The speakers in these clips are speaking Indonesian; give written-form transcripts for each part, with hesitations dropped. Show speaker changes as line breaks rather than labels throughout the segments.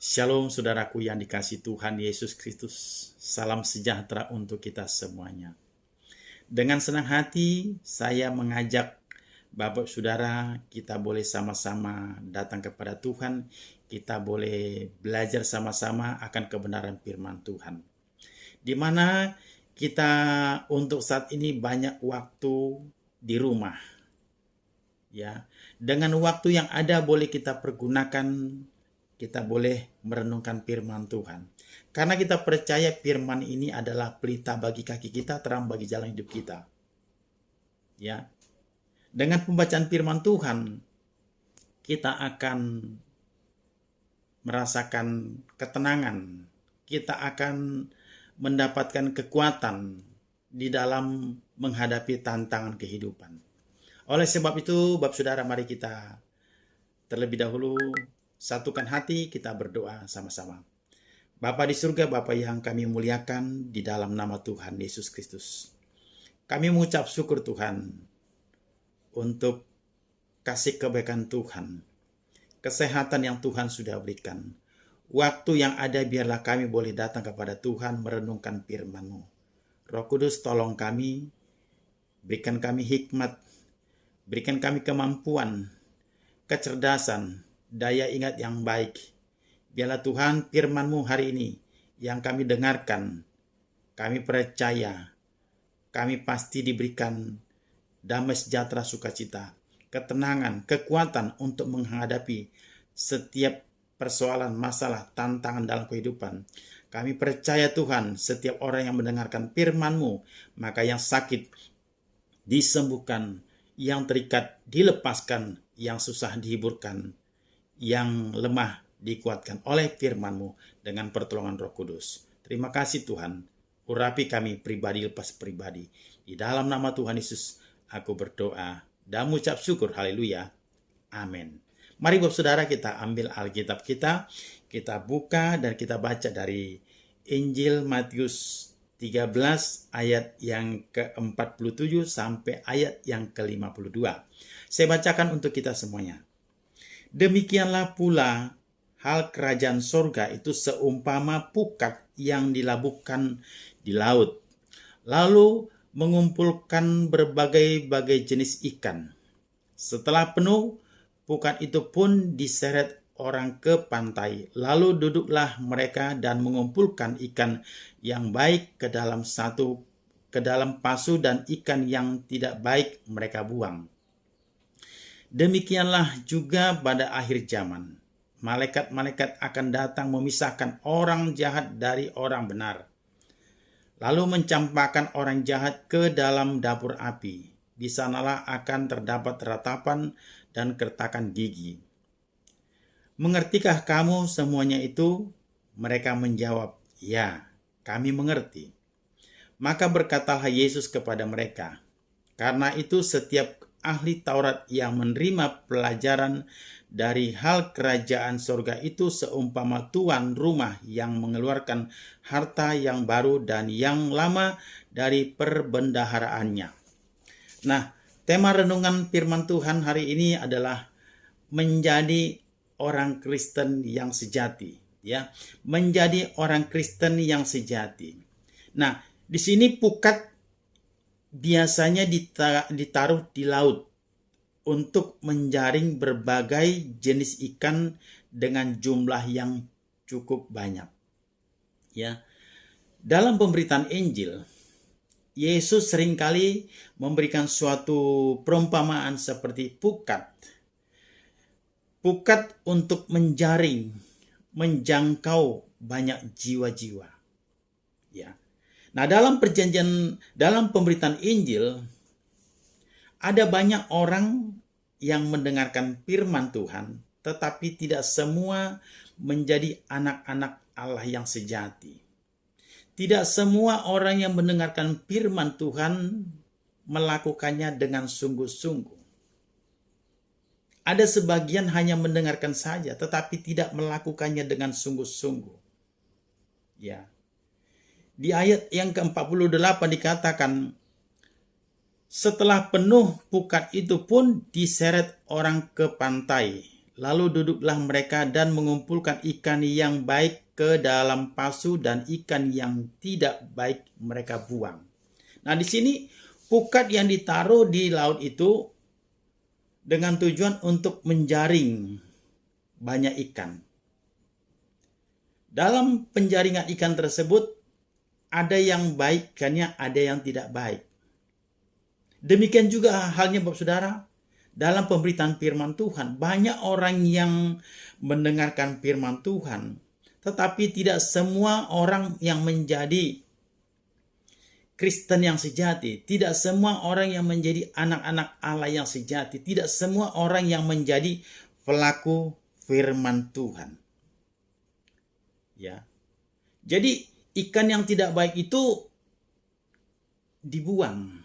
Shalom saudaraku yang dikasihi Tuhan Yesus Kristus. Salam sejahtera untuk kita semuanya. Dengan senang hati saya mengajak Bapak Saudara, kita boleh sama-sama datang kepada Tuhan. Kita boleh belajar sama-sama akan kebenaran firman Tuhan. Di mana kita untuk saat ini banyak waktu di rumah. Ya, dengan waktu yang ada boleh kita pergunakan, kita boleh merenungkan firman Tuhan. Karena kita percaya firman ini adalah pelita bagi kaki kita, terang bagi jalan hidup kita. Ya. Dengan pembacaan firman Tuhan, kita akan merasakan ketenangan. Kita akan mendapatkan kekuatan di dalam menghadapi tantangan kehidupan. Oleh sebab itu, Bapak Saudara, mari kita terlebih dahulu satukan hati, kita berdoa sama-sama. Bapa di surga, Bapa yang kami muliakan di dalam nama Tuhan Yesus Kristus. Kami mengucap syukur Tuhan untuk kasih kebaikan Tuhan, kesehatan yang Tuhan sudah berikan. Waktu yang ada biarlah kami boleh datang kepada Tuhan merenungkan firman-Mu. Roh Kudus tolong kami, berikan kami hikmat, berikan kami kemampuan, kecerdasan, daya ingat yang baik. Biarlah Tuhan firman-Mu hari ini yang kami dengarkan, kami percaya, kami pasti diberikan damai sejahtera sukacita, ketenangan, kekuatan untuk menghadapi setiap persoalan, masalah, tantangan dalam kehidupan. Kami percaya Tuhan, setiap orang yang mendengarkan firman-Mu, maka yang sakit disembuhkan, yang terikat dilepaskan, yang susah dihiburkan, yang lemah dikuatkan oleh firman-Mu dengan pertolongan Roh Kudus. Terima kasih Tuhan, urapi kami pribadi lepas pribadi. Di dalam nama Tuhan Yesus aku berdoa dan mengucap syukur, haleluya, amin. Mari Bapak Saudara, kita ambil Alkitab kita buka dan kita baca dari Injil Matius 13 ayat yang ke-47 sampai ayat yang ke-52. Saya bacakan untuk kita semuanya. Demikianlah pula hal kerajaan sorga itu seumpama pukat yang dilabuhkan di laut, lalu mengumpulkan berbagai-bagai jenis ikan. Setelah penuh, pukat itu pun diseret orang ke pantai, lalu duduklah mereka dan mengumpulkan ikan yang baik ke dalam pasu, dan ikan yang tidak baik mereka buang. Demikianlah juga pada akhir zaman. Malaikat-malaikat akan datang memisahkan orang jahat dari orang benar, lalu mencampakkan orang jahat ke dalam dapur api. Di sanalah akan terdapat ratapan dan kertakan gigi. Mengertikah kamu semuanya itu? Mereka menjawab, ya, kami mengerti. Maka berkatalah Yesus kepada mereka, karena itu setiap ahli Taurat yang menerima pelajaran dari hal kerajaan sorga itu seumpama tuan rumah yang mengeluarkan harta yang baru dan yang lama dari perbendaharaannya. Nah, tema renungan firman Tuhan hari ini adalah menjadi orang Kristen yang sejati, ya. Menjadi orang Kristen yang sejati. Nah, di sini pukat biasanya ditaruh di laut untuk menjaring berbagai jenis ikan dengan jumlah yang cukup banyak. Ya. Dalam pemberitaan Injil, Yesus seringkali memberikan suatu perumpamaan seperti pukat. Pukat untuk menjaring, menjangkau banyak jiwa-jiwa. Ya. Nah, dalam pemberitaan Injil, ada banyak orang yang mendengarkan firman Tuhan, tetapi tidak semua menjadi anak-anak Allah yang sejati. Tidak semua orang yang mendengarkan firman Tuhan melakukannya dengan sungguh-sungguh. Ada sebagian hanya mendengarkan saja, tetapi tidak melakukannya dengan sungguh-sungguh. Ya. Di ayat yang ke-48 dikatakan, setelah penuh pukat itu pun diseret orang ke pantai, Lalu duduklah mereka dan mengumpulkan ikan yang baik ke dalam pasu dan ikan yang tidak baik mereka buang. Nah, di sini pukat yang ditaruh di laut itu dengan tujuan untuk menjaring banyak ikan. Dalam penjaringan ikan tersebut ada yang baik ikannya, ada yang tidak baik. Demikian juga halnya Bapak Saudara, dalam pemberitaan firman Tuhan, banyak orang yang mendengarkan firman Tuhan, tetapi tidak semua orang yang menjadi Kristen yang sejati, tidak semua orang yang menjadi anak-anak Allah yang sejati, tidak semua orang yang menjadi pelaku firman Tuhan. Ya. Jadi ikan yang tidak baik itu dibuang.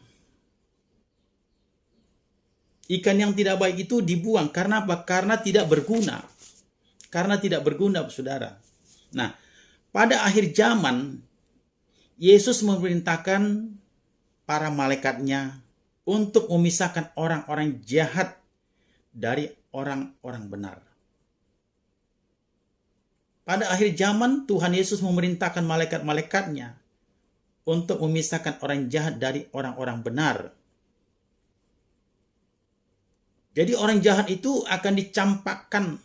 Ikan yang tidak baik itu dibuang. Karena apa? Karena tidak berguna. Karena tidak berguna, saudara. Nah, pada akhir zaman, Yesus memerintahkan para malaikatnya untuk memisahkan orang-orang jahat dari orang-orang benar. Pada akhir zaman, Tuhan Yesus memerintahkan malaikat-malaikatnya untuk memisahkan orang jahat dari orang-orang benar. Jadi orang jahat itu akan dicampakkan,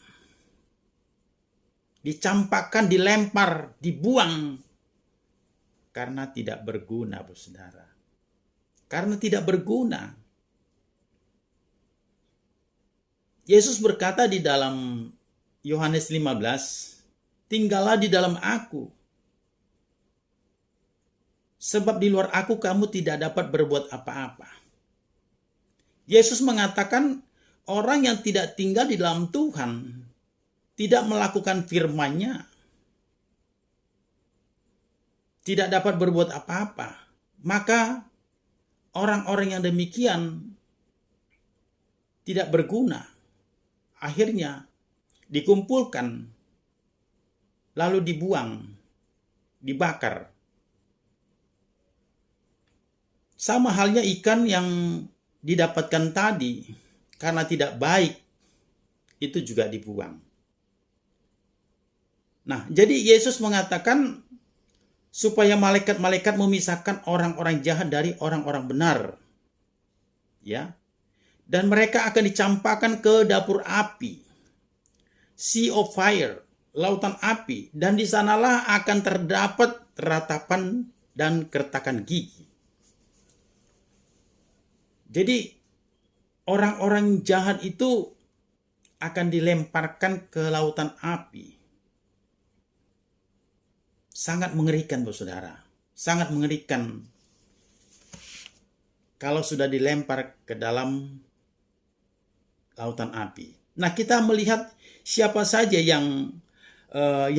dilempar, dibuang karena tidak berguna, saudara. Karena tidak berguna. Yesus berkata di dalam Yohanes 15, tinggallah di dalam aku. Sebab di luar aku kamu tidak dapat berbuat apa-apa. Yesus mengatakan orang yang tidak tinggal di dalam Tuhan, tidak melakukan firman-Nya, tidak dapat berbuat apa-apa. Maka orang-orang yang demikian tidak berguna. Akhirnya dikumpulkan, lalu dibuang, dibakar. Sama halnya ikan yang didapatkan tadi, karena tidak baik, itu juga dibuang. Nah, jadi Yesus mengatakan supaya malaikat-malaikat memisahkan orang-orang jahat dari orang-orang benar. Ya. Dan mereka akan dicampakkan ke dapur api. Sea of fire. Lautan api, dan di sanalah akan terdapat ratapan dan keretakan gigi. Jadi orang-orang jahat itu akan dilemparkan ke lautan api. Sangat mengerikan, saudara. Sangat mengerikan kalau sudah dilempar ke dalam lautan api. Nah, kita melihat siapa saja yang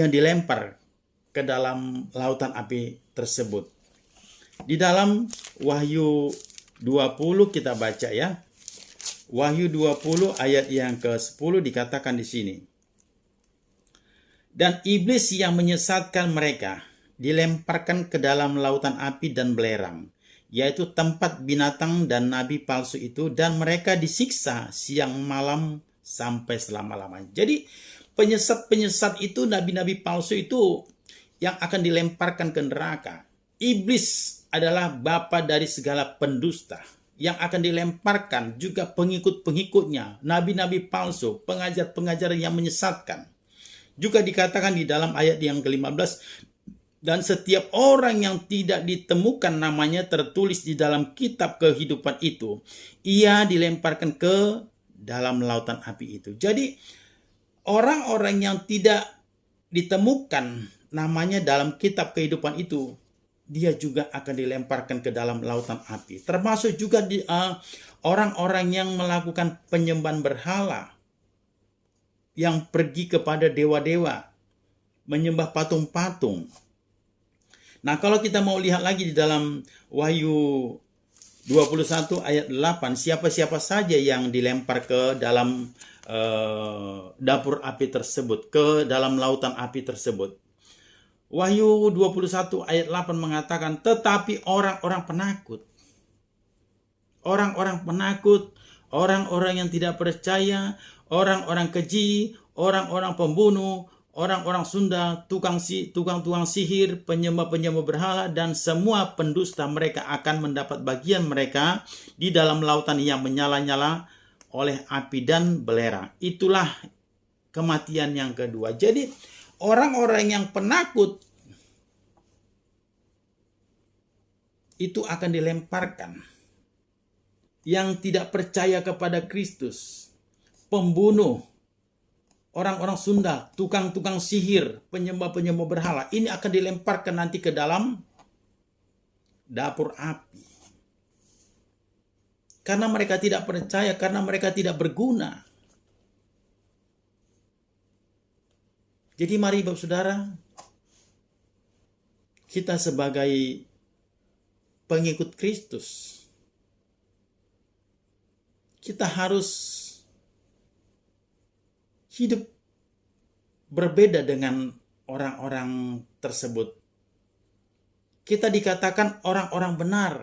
dilempar ke dalam lautan api tersebut. Di dalam Wahyu 20 kita baca ya. Wahyu 20 ayat yang ke-10 dikatakan di sini. Dan iblis yang menyesatkan mereka dilemparkan ke dalam lautan api dan belerang, yaitu tempat binatang dan nabi palsu itu, dan mereka disiksa siang malam sampai selama-lamanya. Jadi penyesat-penyesat itu, nabi-nabi palsu itu yang akan dilemparkan ke neraka. Iblis adalah bapa dari segala pendusta yang akan dilemparkan, juga pengikut-pengikutnya, nabi-nabi palsu, pengajar-pengajar yang menyesatkan. Juga dikatakan di dalam ayat yang ke-15, dan setiap orang yang tidak ditemukan namanya tertulis di dalam kitab kehidupan itu, ia dilemparkan ke dalam lautan api itu. Jadi orang-orang yang tidak ditemukan namanya dalam kitab kehidupan itu, dia juga akan dilemparkan ke dalam lautan api. Termasuk juga orang-orang yang melakukan penyembahan berhala, yang pergi kepada dewa-dewa, menyembah patung-patung. Nah, kalau kita mau lihat lagi di dalam Wahyu 21 ayat 8, siapa-siapa saja yang dilempar ke dalam dapur api tersebut, ke dalam lautan api tersebut. Wahyu 21 ayat 8 mengatakan, tetapi orang-orang penakut, orang-orang yang tidak percaya, orang-orang keji, orang-orang pembunuh, orang-orang Sunda, tukang-tukang sihir, penyembah-penyembah berhala, dan semua pendusta, mereka akan mendapat bagian mereka di dalam lautan yang menyala-nyala oleh api dan belerang. Itulah kematian yang kedua. Jadi orang-orang yang penakut itu akan dilemparkan. Yang tidak percaya kepada Kristus, pembunuh, orang-orang Sunda, tukang-tukang sihir, penyembah-penyembah berhala, ini akan dilemparkan nanti ke dalam dapur api. Karena mereka tidak percaya, karena mereka tidak berguna. Jadi mari Bapak Saudara, kita sebagai pengikut Kristus, kita harus hidup berbeda dengan orang-orang tersebut. Kita dikatakan orang-orang benar.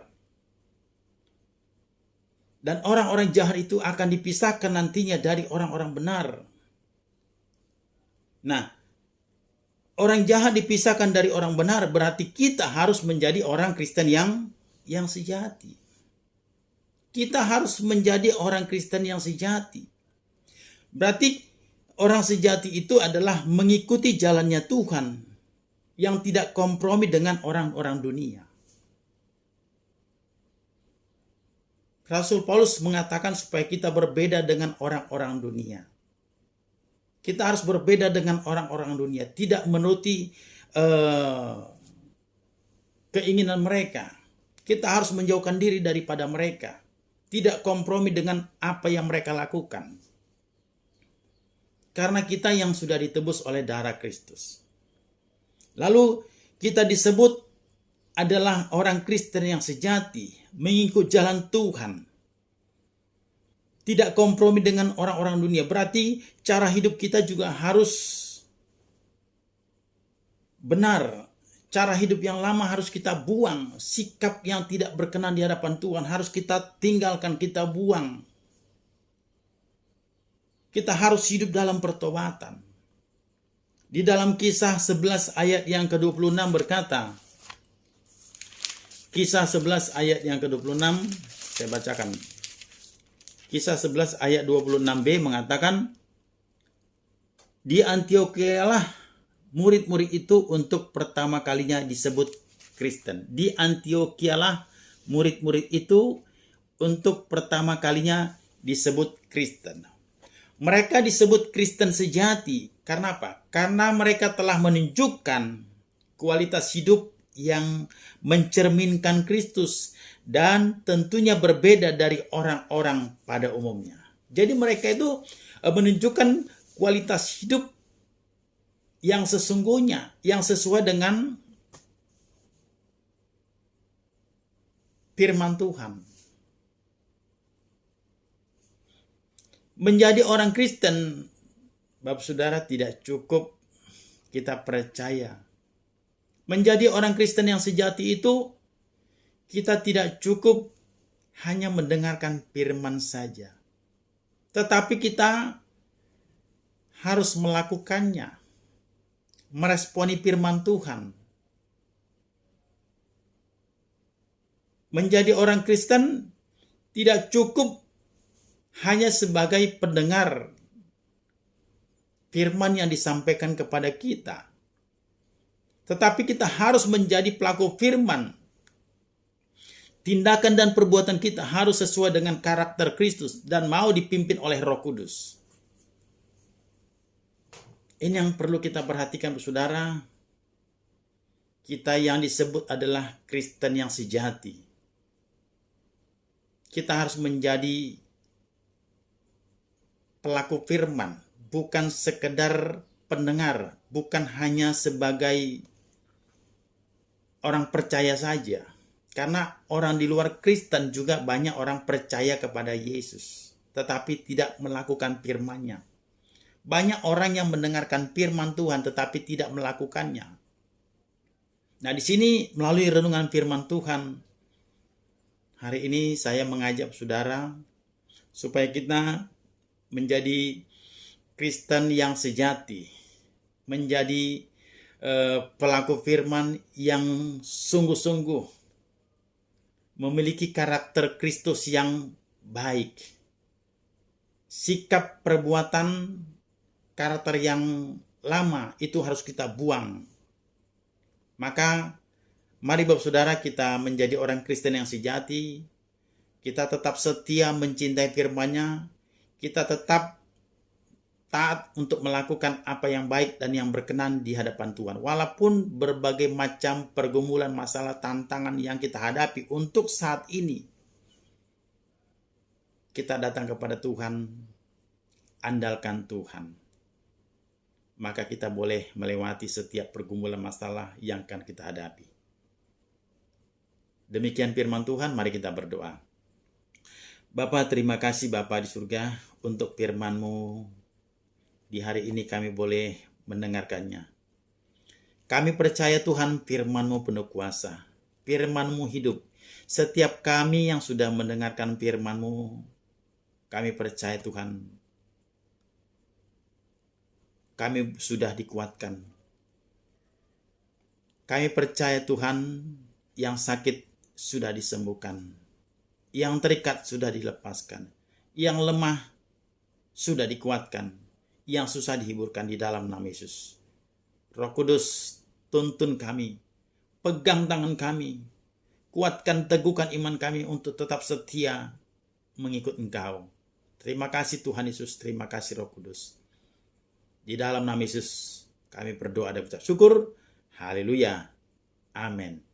Dan orang-orang jahat itu akan dipisahkan nantinya dari orang-orang benar. Nah, orang jahat dipisahkan dari orang benar, berarti kita harus menjadi orang Kristen yang sejati. Kita harus menjadi orang Kristen yang sejati. Berarti orang sejati itu adalah mengikuti jalannya Tuhan yang tidak kompromi dengan orang-orang dunia. Rasul Paulus mengatakan supaya kita berbeda dengan orang-orang dunia. Kita harus berbeda dengan orang-orang dunia, tidak menuruti keinginan mereka. Kita harus menjauhkan diri daripada mereka, tidak kompromi dengan apa yang mereka lakukan. Karena kita yang sudah ditebus oleh darah Kristus. Lalu kita disebut adalah orang Kristen yang sejati, mengikut jalan Tuhan. Tidak kompromi dengan orang-orang dunia. Berarti cara hidup kita juga harus benar. Cara hidup yang lama harus kita buang. Sikap yang tidak berkenan di hadapan Tuhan harus kita tinggalkan, kita buang. Kita harus hidup dalam pertobatan. Di dalam Kisah 11 ayat yang ke-26 berkata, Kisah 11 ayat yang ke-26, saya bacakan. Kisah 11 ayat 26b mengatakan, di Antiochialah murid-murid itu untuk pertama kalinya disebut Kristen. Di Antiochialah murid-murid itu untuk pertama kalinya disebut Kristen. Mereka disebut Kristen sejati. Karena apa? Karena mereka telah menunjukkan kualitas hidup yang mencerminkan Kristus dan tentunya berbeda dari orang-orang pada umumnya. Jadi mereka itu menunjukkan kualitas hidup yang sesungguhnya, yang sesuai dengan firman Tuhan. Menjadi orang Kristen, Bapak Saudara, tidak cukup kita percaya. Menjadi orang Kristen yang sejati itu, kita tidak cukup hanya mendengarkan firman saja. Tetapi kita harus melakukannya. Meresponi firman Tuhan. Menjadi orang Kristen tidak cukup hanya sebagai pendengar firman yang disampaikan kepada kita. Tetapi kita harus menjadi pelaku firman. Tindakan dan perbuatan kita harus sesuai dengan karakter Kristus dan mau dipimpin oleh Roh Kudus. Ini yang perlu kita perhatikan, saudara. Kita yang disebut adalah Kristen yang sejati. Kita harus menjadi pelaku firman, bukan sekedar pendengar, bukan hanya sebagai orang percaya saja. Karena orang di luar Kristen juga banyak orang percaya kepada Yesus, tetapi tidak melakukan firman-Nya. Banyak orang yang mendengarkan firman Tuhan tetapi tidak melakukannya. Nah, di sini melalui renungan firman Tuhan, hari ini saya mengajak saudara supaya kita menjadi Kristen yang sejati, menjadi pelaku firman yang sungguh-sungguh memiliki karakter Kristus yang baik. Sikap perbuatan karakter yang lama itu harus kita buang. Maka mari Bapak Saudara kita menjadi orang Kristen yang sejati. Kita tetap setia mencintai firman-Nya. Kita tetap taat untuk melakukan apa yang baik dan yang berkenan di hadapan Tuhan. Walaupun berbagai macam pergumulan, masalah, tantangan yang kita hadapi untuk saat ini, kita datang kepada Tuhan, andalkan Tuhan. Maka kita boleh melewati setiap pergumulan masalah yang akan kita hadapi. Demikian firman Tuhan, mari kita berdoa. Bapa, terima kasih Bapa di surga untuk firman-Mu. Di hari ini kami boleh mendengarkannya. Kami percaya Tuhan firman-Mu penuh kuasa. Firman-Mu hidup. Setiap kami yang sudah mendengarkan firman-Mu, kami percaya Tuhan, kami sudah dikuatkan. Kami percaya Tuhan, yang sakit sudah disembuhkan. Yang terikat sudah dilepaskan. Yang lemah sudah dikuatkan. Yang susah dihiburkan di dalam nama Yesus. Roh Kudus, tuntun kami, pegang tangan kami, kuatkan, teguhkan iman kami untuk tetap setia mengikut Engkau. Terima kasih Tuhan Yesus, terima kasih Roh Kudus. Di dalam nama Yesus kami berdoa dan ucap syukur. Haleluya. Amin.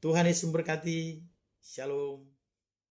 Tuhan Yesus memberkati. Shalom.